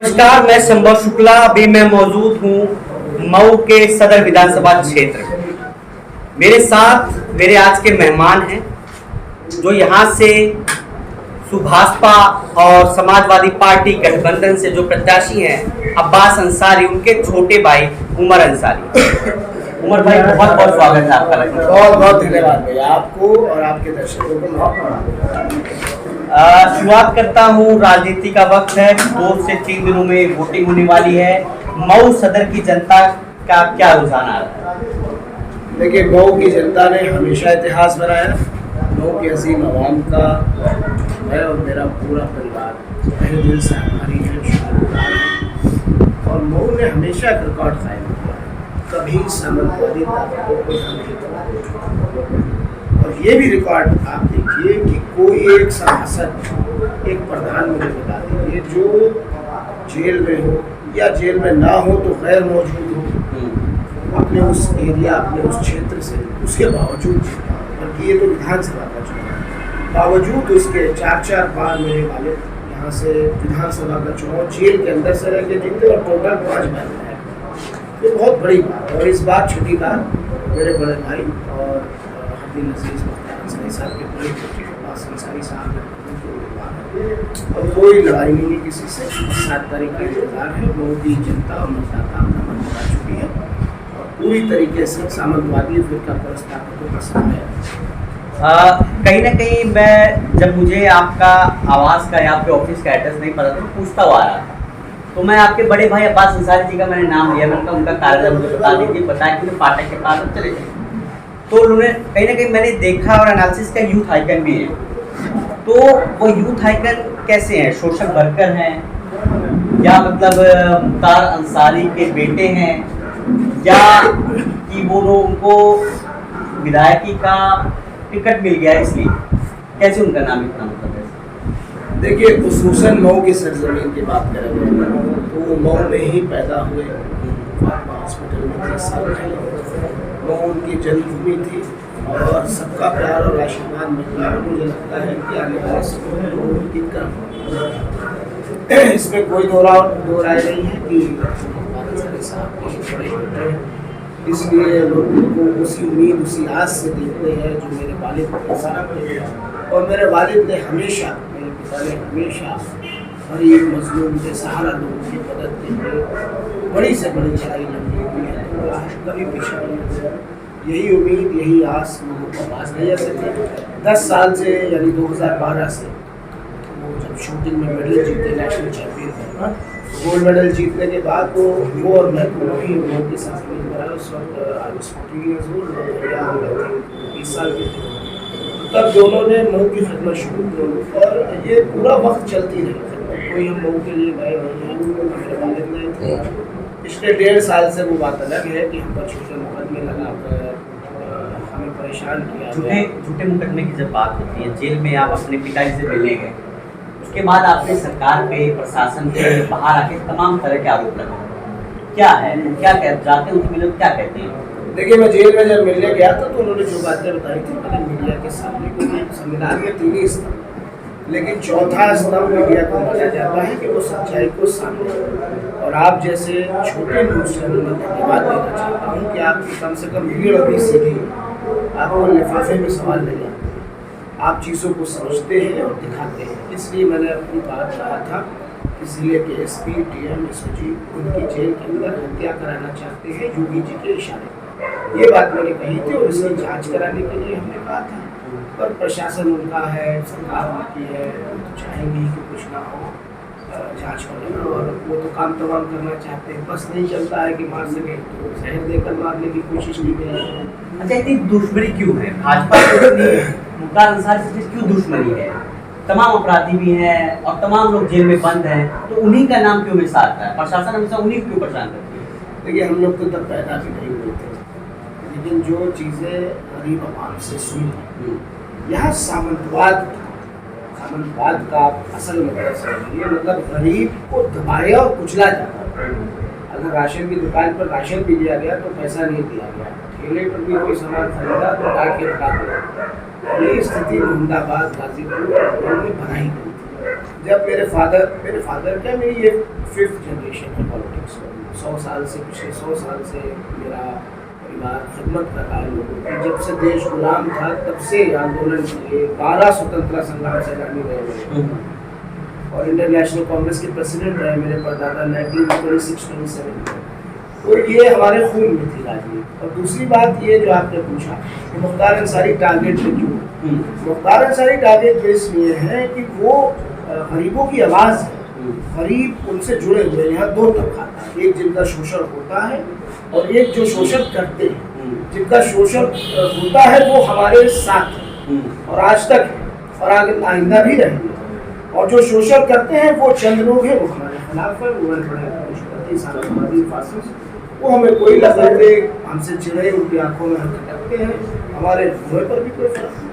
नमस्कार, मैं संभव शुक्ला। अभी मैं मौजूद हूँ मऊ के सदर विधानसभा क्षेत्र में। मेरे साथ मेरे आज के मेहमान हैं जो यहाँ से सुभाषपा और समाजवादी पार्टी गठबंधन से जो प्रत्याशी हैं अब्बास अंसारी, उनके छोटे भाई उमर अंसारी। उमर भाई, बहुत बहुत स्वागत है आपका। बहुत बहुत धन्यवाद भैया, आपको और आपके दर्शकों को। शुरुआत करता हूँ। राजनीति का वक्त है, 2 से 3 दिनों में वोटिंग होने वाली है। मऊ सदर की जनता का क्या रुझान आ रहा है? देखिए, मऊ की जनता ने हमेशा इतिहास बनाया। मऊ की अजीम आवाम का मैं और मेरा पूरा परिवार तहे दिल से आभारी है, शुक्रगुजार है। और मऊ ने हमेशा एक रिकॉर्ड कायम किया, कभी सामंतवादी ताकतों को नहीं तोड़ा। और ये भी रिकॉर्ड आप देखिए कि कोई एक सांसद, एक प्रधान मुझे बता दीजिए जो जेल में हो या जेल में ना हो तो गैर मौजूद हो अपने उस एरिया, अपने उस क्षेत्र से, उसके बावजूद, बल्कि ये तो विधानसभा का चुनाव है, बावजूद उसके 4 बार मेरे वाले यहाँ से विधानसभा का चुनाव जेल के अंदर से रह के जीते और टोटल 5 बार है। ये बहुत बड़ी बात है। और इस बार छठी बार मेरे बड़े भाई और नजीज अंसारी साहब के बड़े बेटे अब्बास अंसारी साहब और कोई लड़ाई नहीं है किसी से। 7 तारीख का इंतजार है। मोदी जनता और मतदाता अपना मन बता चुकी है और पूरी तरीके से सामंतवादी फिरका ताकतों का समय है। कहीं ना कहीं मैं जब मुझे आपका आवास का या आपके ऑफिस का एड्रेस नहीं पता था तो पूछता हुआ आ रहा था, तो मैं आपके बड़े भाई अब्बास अंसारी जी का मैंने नाम लिया। मैंने कहा उनका कार्यालय मुझे बता दीजिए, बताया कि फाटक के पास चले जाए। तो उन्होंने कहीं ना कहीं मैंने देखा और एनालिसिस का यूथ आइकन भी है। तो वो यूथ आइकन कैसे हैं? सोशल वर्कर हैं या मतलब मुख्तार अंसारी के बेटे हैं या कि वो लोग उनको विधायकी का टिकट मिल गया इसलिए? कैसे उनका नाम इतना मतलब है? देखिए, खुसूसन मऊ की सरजमीन की बात करेंगे तो मऊ में ही पैदा हुए, हॉस्पिटल में 30 साल रहे। वो उनकी जन्मभूमि थी और सबका प्यार और आशीर्वाद मिला। मुझे लगता है कि आने वाले समय में उनकी कर्म, इसमें कोई दो राय नहीं है कि साहब के बड़े बेटे हैं। इसलिए लोग उनको उसी उम्मीद, उसी आस से देखते हैं जो मेरे वालिद के साथ। और मेरे वालिद ने हमेशा, मेरे पिता ने हमेशा गरीब मजलूम के सहारा लोगों की मदद के लिए बड़ी से बड़ी लड़ाई लड़ी हुई है, कभी पीछे नहीं। यही उम्मीद, यही आस लोगों को आवाज नहीं आ सकती। 10 साल से, यानी 2012 से वो जब शूटिंग में मेडल जीते, नेशनल चैंपियन थे, गोल्ड मेडल जीतने के बाद तो वो और मैं दोनों ही उम्र के साथ में उस वक्त 14 ईयर्स ओल्ड, 20 साल के थे। तब दोनों ने मऊ की खिदमत शुरू की और ये पूरा वक्त चलती रही। कोई हम मऊ के लिए गए नहीं हैं, मेरे वालिद नहीं थे। पिछले 1.5 साल से वो बात अलग है कि हम पर छोटे मुकदमे लगाकर हमें परेशान किया। झूठे मुकदमे की जब बात होती है, जेल में आप अपने पिताजी से मिलने गए, उसके बाद आपने सरकार पे, प्रशासन पे बाहर आके तमाम तरह के आरोप लगाए। क्या है, क्या जाते हैं उनसे मिले क्या कहते हैं? देखिए, मैं जेल में जब मिलने गया था तो उन्होंने जो बातें बताई थी मैंने मीडिया के सामने, क्योंकि संविधान में 3 ही स्तंभ, लेकिन चौथा स्तंभ मीडिया को माना जाता है कि वो सच्चाई को सामने। और आप जैसे छोटे न्यूज़ चैनल में धन्यवाद देना चाहता हूँ कि आपकी कम से कम भीड़ अभी सीधी, आपको लिफाफे में सवाल नहीं आता, आप चीज़ों को समझते हैं और दिखाते हैं। इसलिए मैंने अपनी बात कहा था कि जिले के SP, DM, SOG उनकी जेल के अंदर हत्या कराना चाहते हैं योगी जी के इशारे। ये बात मैंने कही थी और इसकी जांच कराने के लिए हमने कहा था। पर प्रशासन उनका है, सरकार उनकी है, तो चाहेंगे कि कुछ ना हो जांच होने, और वो तो काम तमाम करना चाहते हैं। बस नहीं चलता है कि मार सके तो जहर देकर मारने की कोशिश की गई है। अच्छा, इतनी दुश्मनी क्यों है भाजपा से? मुख्तार अंसारी से क्यों दुश्मनी है? तमाम अपराधी भी हैं और तमाम लोग जेल में बंद हैं, तो उन्हीं का नाम क्यों हमेशा आता है? प्रशासन हमेशा उन्हीं को क्यों परेशान करती है? देखिए, हम लोग तो तब पैदा भी नहीं हुए थे, लेकिन जो चीज़ें गरीब आवाम से सुनी, यहाँ सामंतवाद का असल मतलब ये, मतलब गरीब को दबाया और कुचला जाता है। अगर राशन की दुकान पर राशन भी दिया गया तो पैसा नहीं दिया गया, ठेले पर भी कोई सामान खरीदा तो डाक के रखा दिया। ये स्थिति मुहम्मदाबाद, गाजीपुर में बनाई गई थी। जब मेरे फादर क्या, मेरी ये 5th जनरेशन है पॉलिटिक्स में। 100 साल से, पिछले 100 साल से मेरा परिवार खिदमत कर रहा है लोगों की। जब से देश गुलाम था तब से आंदोलन किए, 12 स्वतंत्रता संग्राम सेनानी रहे और इंडियन नेशनल कांग्रेस के प्रेसिडेंट रहे मेरे परदादा 1926-27 में। तो ये हमारे खून में थी राजनीति। और दूसरी बात ये जो आपने पूछा कि मुख्तार अंसारी टारगेट पे क्यों, मुख्तार अंसारी टारगेट पे इसलिए है कि वो गरीबों की आवाज़ है। गरीब उनसे जुड़े हुए हैं। यहाँ 2 तबका है, एक जिनका शोषण होता है और एक जो शोषण करते हैं। जिनका शोषण होता है वो हमारे साथ है और आज तक है और आगे आइंदा भी रहेंगे। और जो शोषण करते हैं वो चंद लोग हैं, वो हमारे खिलाफ है, वो साम्राज्यवादी फासिस्ट। वो हमें कोई लगे, हमसे चिड़े, उनकी आंखों में हम खटकते हैं, हमारे मुँह पर भी कोई फर्क नहीं।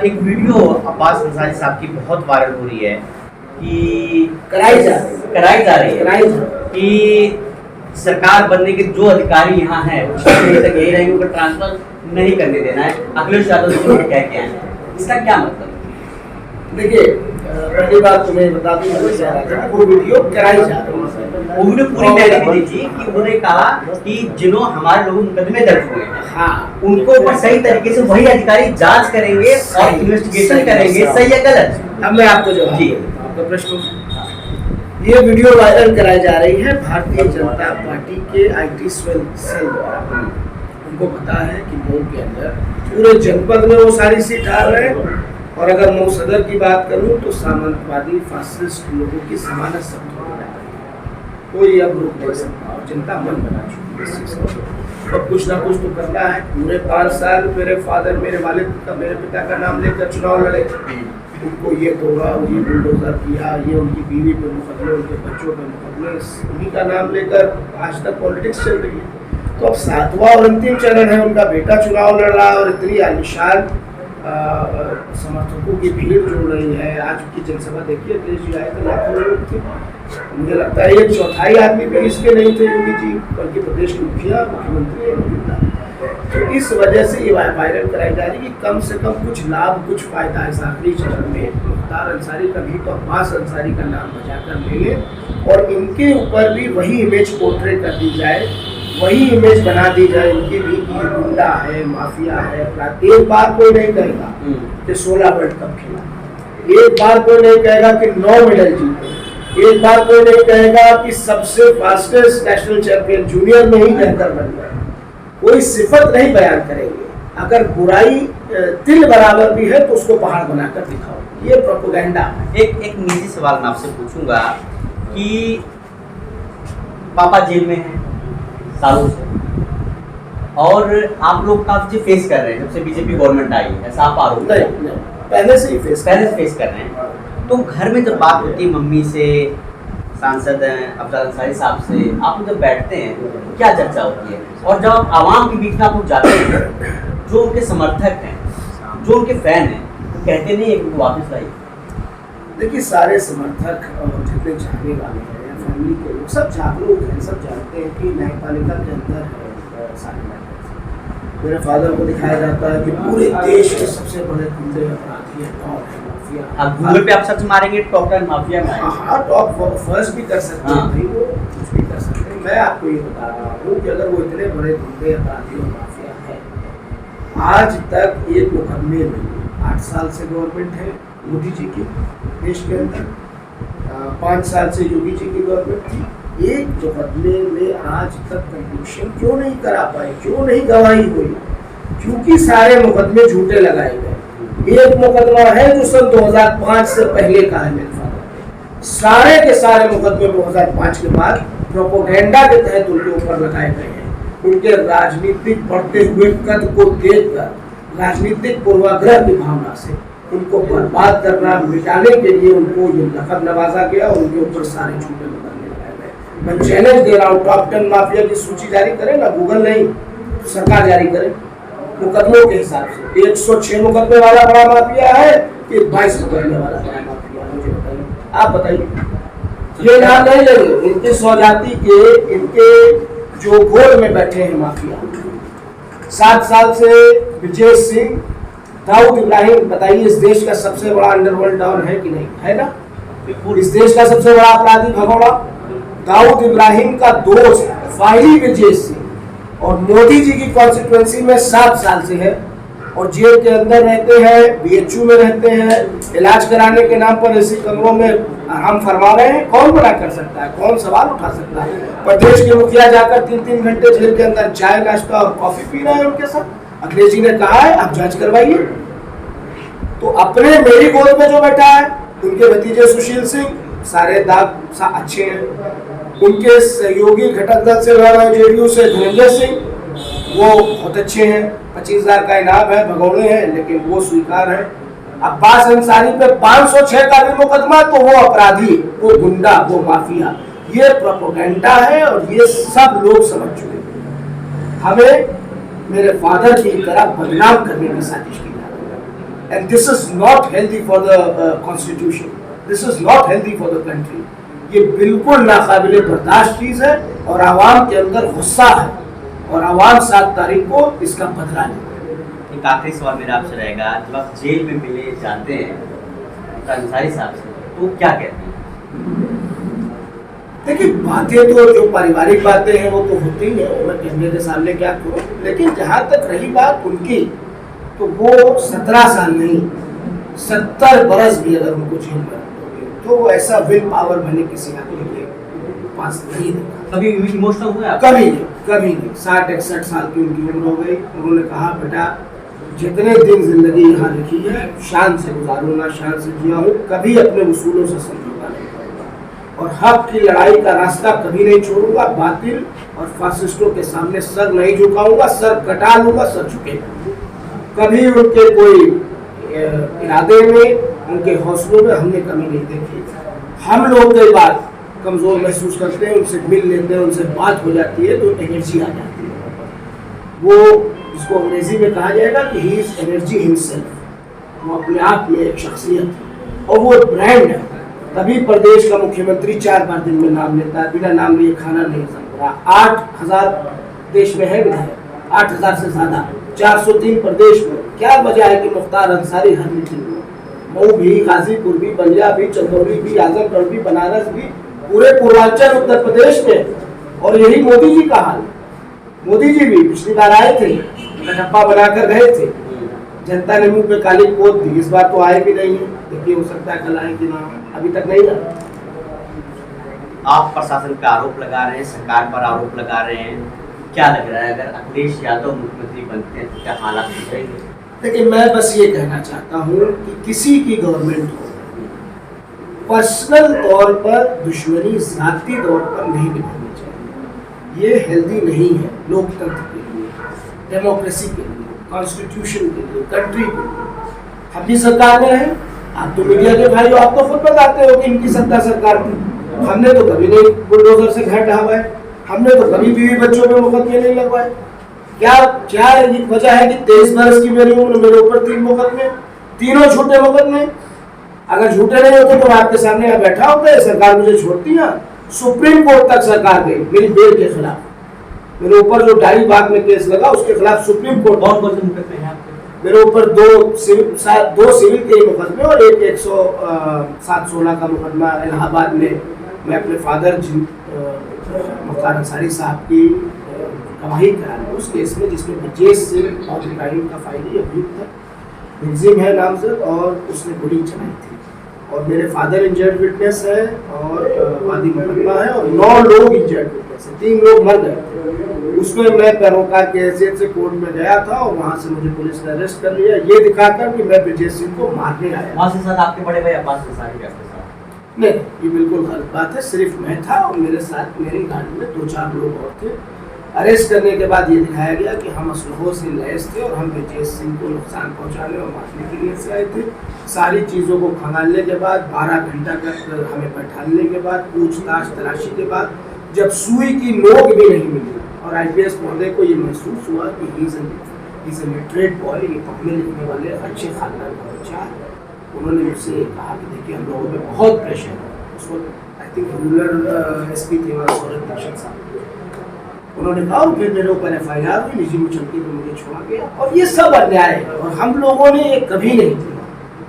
एक वीडियो अब्बास अंसारी साहब की बहुत वायरल हो रही है कि कराई जा रही है कि सरकार बनने के जो अधिकारी यहाँ हैं वो तक यही रहेंगे, उनको ट्रांसफर नहीं करने देना है। अखिलेश यादव जी कह के आए हैं, इसका क्या मतलब? देखिए, पहली बात तुम्हें बता दूं, वो वीडियो कराई जा रही है। वो वीडियो पूरी मैंने भी देखी कि उन्होंने कहा कि जिन्हों हमारे लोगों मुकदमे दर्ज हुए हैं, हाँ, उनको ऊपर सही तरीके से वही अधिकारी जांच करेंगे और इन्वेस्टिगेशन करेंगे, सही या गलत। अब मैं आपको जवाब जी, आपका प्रश्न, ये वीडियो वायरल कराई जा रही है भारतीय जनता पार्टी के IT सेल द्वारा। उनको पता है कि मऊ के अंदर पूरे जनपद में वो सारी सीट हार रहे हैं और अगर मऊ सदर की बात करूं तो सामंतवादी फासिस्ट लोगों की जमानत सब कोई अब रोक नहीं सकता और जनता मन बना चुकी है इस चीज़ को। अब कुछ ना कुछ तो करना है। पूरे 5 साल मेरे फादर, मेरे वालिद का, मेरे पिता का नाम लेकर चुनाव लड़े, उनको ये तोड़ा, ये बुलडोजर किया, ये उनकी बीवी पे मुकदमे, उनके बच्चों पे मुकदमे, उन्हीं का नाम लेकर आज तक पॉलिटिक्स चल रही है। तो अब 7वां और अंतिम चरण है, उनका बेटा चुनाव लड़ रहा है और इतनी आलिशान समर्थकों की भीड़ जुड़ रही है। आज की जनसभा देखिए, अखिलेश जी आए थे, लाखों लोग थे। मुझे लगता है 1/4 आदमी भी इसके नहीं थे योगी जी, बल्कि प्रदेश के मुखिया, मुख्यमंत्री। तो इस वजह से ये वायरल कराई जा रही है कि कम से कम कुछ लाभ, कुछ फायदा इस आखिरी चरण में मुख्तार अंसारी का भी तो अब्बास अंसारी का नाम बचाकर ले लें और इनके ऊपर भी वही इमेज पोर्ट्रे कर दी जाए, वही इमेज बना दी जाए इनकी भी कि गुंडा है, माफिया है। एक बार कोई नहीं कहेगा कि 16 वर्ल्ड कप खेला, एक बार कोई नहीं कहेगा कि 9 मेडल जीते, एक बार कोई नहीं कहेगा कि सबसे फास्टेस्ट नेशनल चैंपियन जूनियर में ही रहकर बन गया। कोई सिफत नहीं बयान करेंगे। अगर बुराई तिल बराबर भी है तो उसको पहाड़ बनाकर दिखाओ। ये प्रोपेगेंडा। एक निजी सवाल मैं आपसे पूछूंगा कि पापा जेल में हैं सालों से और आप लोग काफी फेस कर रहे हैं जब से बीजेपी गवर्नमेंट आई है, ऐसा आप आरोप नहीं, पहले से ही फेस कर रहे हैं। तो घर में जब बात होती है मम्मी से, सांसद हैं अफजल अंसारी साहब से, आप जब बैठते हैं तो क्या चर्चा होती है? और जब आप आवाम के बीच में आप लोग जाते हैं, जो उनके समर्थक हैं, जो उनके फैन हैं, तो कहते नहीं है कि उनको वापस लाइए? देखिए, सारे समर्थक और जितने चाहने वाले हैं, फैमिली के लोग सब जागरूक हैं, सब जानते हैं कि न्यायपालिका के अंदर है सारे। मेरे फादर को दिखाया जाता है कि पूरे देश के सबसे बड़े गुंडे अपराधी है, टॉप है, माफिया। आप गूगल पे आप सर्च मारेंगे टॉप 10 माफिया में, हाँ, टॉप फर्स्ट भी कर सकते हैं भाई, वो कुछ भी कर सकते हैं। मैं आपको ये बता रहा हूँ कि अगर वो इतने बड़े गुंडे अपराधी और माफिया है, आज तक एक मुकदमे में 8 साल से गवर्नमेंट है मोदी जी की देश के अंदर, 5 साल से योगी जी की गवर्नमेंट थी, एक मुकदमे में आज तक कंक्लूशन क्यों नहीं करा पाए, क्यों नहीं गवाही हुई? क्योंकि सारे मुकदमे झूठे लगाए गए। एक मुकदमा है जो सन 2005 से पहले का है मेरे फादर, सारे के सारे मुकदमे 2005 के बाद प्रोपेगेंडा के तहत उनके ऊपर लगाए गए हैं। उनके राजनीतिक बढ़ते हुए कद को देखकर, राजनीतिक पूर्वाग्रह की भावना से उनको बर्बाद करना, मिटाने के लिए उनको ये लक़ब नवाजा गया और उनके ऊपर सारे झूठे मुकदमे लगाए गए। मैं चैलेंज दे रहा हूँ, टॉप 10 माफिया की सूची जारी करें ना, गूगल नहीं, सरकार जारी करे मुकदमों के हिसाब से। 106 मुकदमे वाला बड़ा माफिया है कि 22 मुकदमे वाला बड़ा माफिया है? मुझे बताइए, आप बताइए। ये नाम नहीं लेंगे इनके स्वजाति के, इनके जो गोद में बैठे हैं माफिया। 7 साल से विजय सिंह दाऊद इब्राहिम, बताइए इस देश का सबसे बड़ा अंडरवर्ल्ड डॉन है कि नहीं, है ना? बिल्कुल। इस देश का सबसे बड़ा अपराधी भगोड़ा दाऊद इब्राहिम का दोस्त फाइली विजय सिंह और मोदी जी की कॉन्स्टिट्यूएंसी में 7 साल से है और जेल के अंदर रहते हैं, बीएचयू में रहते हैं, इलाज कराने के नाम पर ऐसे कमरों में आराम फरमा रहे हैं। कौन मना कर सकता है, कौन सवाल उठा सकता है? प्रदेश के मुखिया जाकर 3-3 घंटे जेल के अंदर चाय नाश्ता और कॉफी पी रहे हैं उनके साथ। अखिलेश जी ने कहा है आप जांच करवाइए। तो अपने मेरी गोद में जो बैठा है उनके भतीजे सुशील सिंह सारे दाग अच्छे हैं, उनके सहयोगी घटक दल से जेडीयू से धनंजय सिंह वो बहुत अच्छे हैं, 25,000 का इनाम है, भगोड़े हैं लेकिन वो स्वीकार है। अब्बास अंसारी पे 506 का भी मुकदमा, तो वो अपराधी, वो गुंडा, वो माफिया, ये प्रोपेगेंडा है और ये सब लोग समझ चुके हैं। हमें मेरे फादर की तरह बदनाम करने की साजिश की जा रही है and this is not healthy for the constitution, this is not healthy for the country. ये बिल्कुल नाकाबिले बर्दाश्त चीज है और आवाम के अंदर गुस्सा है और आवाम 7 तारीख को इसका बदला लेगी। एक आखिरी सवाल मेरा आपसे रहेगा, जब आप जेल में मिले जाते हैं अंसारी साहब से तो क्या कहते हैं? देखिए बातें तो जो पारिवारिक बातें हैं वो तो होती ही है, मैं कहने के सामने क्या करूं, लेकिन जहां तक रही बात उनकी, तो वो 17 साल नहीं 70 बरस भी अगर उनको जेल में तो वो ऐसा विल पावर मैंने किसी आदमी के पास नहीं देखा। कभी इमोशनल हुए आप? कभी नहीं, कभी नहीं। 60-61 साल की उनकी उम्र हो गई। उन्होंने कहा बेटा जितने दिन जिंदगी यहाँ लिखी है शान से गुजारो, ना शान से जिया हूँ, कभी अपने उसूलों से समझौता नहीं करूँगा और हक की लड़ाई का रास्ता कभी नहीं छोड़ूंगा, बातिल और फासिस्टों के सामने सर नहीं झुकाऊंगा, सर कटा लूंगा, सर झुकेगा। कभी उनके कोई इरादे में, उनके हौसलों में हमने कमी नहीं देखी। हम लोग कई बार कमजोर महसूस करते हैं, उनसे मिल लेते हैं, उनसे बात हो जाती है तो एनर्जी आ जाती है। वो इसको अंग्रेजी में कहा जाएगा कि ही इज एनर्जी हिमसेल्फ, वो अपने आप में एक शख्सियत है और वो एक ब्रांड है। तभी प्रदेश का मुख्यमंत्री 4 बार दिन में नाम लेता है, बिना नाम लिए खाना नहीं जम रहा। 8,000 देश में है विधायक, 8,000 से ज्यादा, 403 प्रदेश में। क्या वजह है कि मुख्तार अंसारी हर मीटिंग में, मऊ भी, गाजीपुर भी, बलिया भी, चंदौली भी, आजमगढ़ भी, बनारस भी, पूरे पूर्वांचल उत्तर प्रदेश में। और यही मोदी जी का हाल। मोदी जी भी पिछली बार आए थे, कटप्पा बनाकर गए थे, जनता ने मुंह पे काली पोत दी, इस बार तो आए भी नहीं है। देखिए हो सकता है कल आए कि ना, अभी तक नहीं आए। आप प्रशासन पे आरोप लगा रहे हैं, सरकार पर आरोप लगा रहे हैं, क्या लग रहा है अगर अखिलेश यादव मुख्यमंत्री बनते हैं तो क्या हालात सुधरेंगे? लेकिन मैं बस ये कहना चाहता हूँ कि किसी की गवर्नमेंट हो, पर्सनल तौर पर दुश्मनी जाती तौर पर नहीं निभानी चाहिए। ये हेल्दी नहीं है लोकतंत्र के लिए, डेमोक्रेसी के लिए, कॉन्स्टिट्यूशन के लिए, कंट्री के लिए। हम भी सरकार में हैं, आप तो मीडिया के भाई हो, आप तो खुद बताते हो कि इनकी सत्ता सरकार की। हमने तो कभी नहीं बुलडोजर से घर ढहाए, हमने तो कभी बीवी बच्चों पे मुकदमे नहीं लगवाए। क्या वजह है कि 23 बरस की मेरी उम्र, मेरे ऊपर 3 मुकदमे, तीनों झूठे मुकदमे। अगर झूठे नहीं होते तो आपके सामने यहाँ बैठा होता है, सरकार मुझे छोड़ती है। सुप्रीम कोर्ट तक सरकार गई मेरी बेल के खिलाफ। मेरे ऊपर जो 2.5 लाख में केस लगा उसके खिलाफ सुप्रीम कोर्ट। कौन से मुकदमे हैं आपके? मेरे ऊपर 2 सिविल के मुकदमे और एक 107-16 का मुकदमा इलाहाबाद में। मैं अपने फादर मुख्तार अंसारी साहब की गवाही करा ली उस केस में, जिसमें ब्रजेश सिंह और इब्राहिम का फाइली अभियुक्त है, मुलजिम है नामजद, और उसने गोली चलाई थी। और मेरे फादर इंजर्ड विटनेस है और वादी मुकदमा है और 9 लोग इंजर्ड विटनेस है, 3 लोग मर गए। उसमें मैं पैरोकार के हैसियत से कोर्ट में गया था और वहाँ से मुझे पुलिस ने अरेस्ट कर लिया, ये दिखाकर कि मैं ब्रजेश सिंह को मारने आया। वहाँ से साथ आपके बड़े भाई अब्बास अंसारी के साथ? नहीं, ये बिल्कुल गलत बात है। सिर्फ मैं था और मेरे साथ मेरी गाड़ी में 2-4 लोग और थे। अरेस्ट करने के बाद ये दिखाया गया कि हम असलहों से लैस थे और हम ब्रजेश सिंह को नुकसान पहुंचाने और मारने के लिए से आए थे। सारी चीज़ों को खंगालने के बाद 12 घंटा तक हमें बैठाने के बाद, पूछताछ तलाशी के बाद, जब सुई की नोक भी नहीं मिली और IPS महोदय को ये महसूस हुआ कि he is a literate boy, ये पढ़ने लिखने वाले अच्छे खानदान का बच्चा है, उन्होंने मुझसे कहा कि देखिए हम लोगों पे बहुत प्रेशर है। उस वक्त आई थिंक रूरल SP थे सौरभ दीक्षित साहब, उन्होंने कहा और फिर मेरे ऊपर FIR हुई, निजी मुचलके पे मुझे छोड़ा गया। और ये सब अन्याय है और हम लोगों ने ये कभी नहीं किया।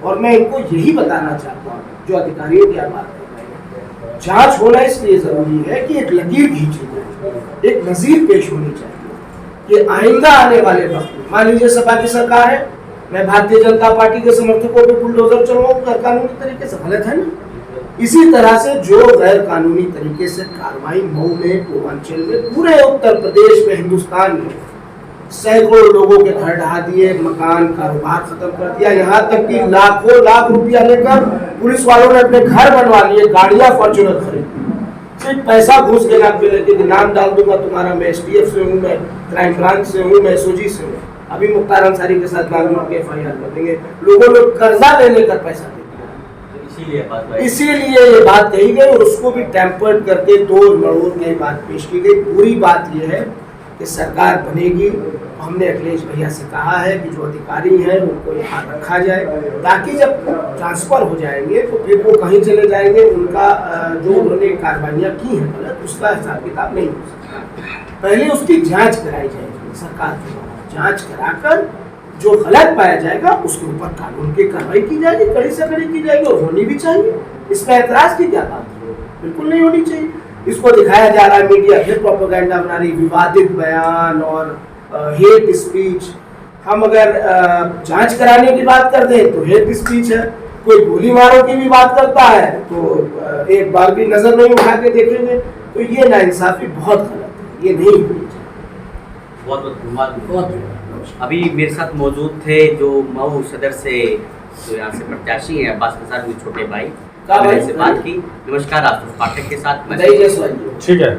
और मैं इनको यही बताना चाहता हूँ जो अधिकारियों की बात कर रहे हैं, जांच होना इसलिए जरूरी है कि एक लकीर खींची जाए, एक नजीर पेश होनी चाहिए कि आइंदा आने वाले वक्त में, मान लीजिए सपा की सरकार है, मैं भारतीय जनता पार्टी के समर्थकों पे बुलडोजर चलवाऊं गैर कानूनी तरीके से, गलत है ना। इसी तरह से जो गैर कानूनी तरीके से कार्रवाई मऊ में, पूर्वांचल में, पूरे उत्तर प्रदेश में, हिंदुस्तान में सैकड़ों लोगों के घर ढहा दिए, मकान, कारोबार खत्म कर दिया, यहाँ तक कि लाखों लाख रुपया लेकर पुलिस वालों ने अपने घर बनवा लिए, गाड़ियां फॉर्च्यूनर खरीदी, सिर्फ पैसा घूस के नाम पे लेके नाम डाल दूंगा तुम्हारा, मैं STF से हूँ, मैं क्राइम ब्रांच से हूँ, मैं SOG से हूँ। अभी मुख्तार अंसारी के साथ बैंगलोर के FIR कर देंगे। लोगों ने कर्जा ले लेकर पैसा दे दिया, इसीलिए ये बात कही गई और उसको भी टेम्पर्ड करके तोड़ मरोड़ के बात पेश की गई। पूरी बात ये है कि सरकार बनेगी, हमने अखिलेश भैया से कहा है कि जो अधिकारी हैं उनको यहाँ रखा जाए, ताकि जब ट्रांसफर हो जाएंगे तो फिर वो कहीं चले जाएंगे, उनका जो उन्होंने कार्रवाइयाँ की हैं गलत, उसका हिसाब किताब नहीं हो सकता। पहले उसकी जांच कराई जाएगी सरकार के द्वारा, जांच कराकर जो गलत पाया जाएगा उसके ऊपर कानून की कार्रवाई की जाएगी, कड़ी से कड़ी की जाएगी और होनी भी चाहिए। इसमें ऐतराज की क्या बात है, बिल्कुल नहीं होनी चाहिए। इसको दिखाया जा रहा है, मीडिया फिर प्रोपेगेंडा बना रही, विवादित बयान और हेट स्पीच। हम अगर जांच कराने की बात करते हैं तो हेट स्पीच है, कोई गोली मारो की भी बात करता है तो एक बार भी नजर नहीं उठा के देखेंगे, तो ये नाइंसाफी बहुत गलत है, ये नहीं होनी चाहिए। बहुत धन्यवाद। अभी मेरे साथ मौजूद थे जो मऊ सदर से जो यहाँ से प्रत्याशी हैं अब्बास अंसारी, छोटे भाई, से बात की। नमस्कार, आशुतोष पाठक के साथ मैं, ठीक है।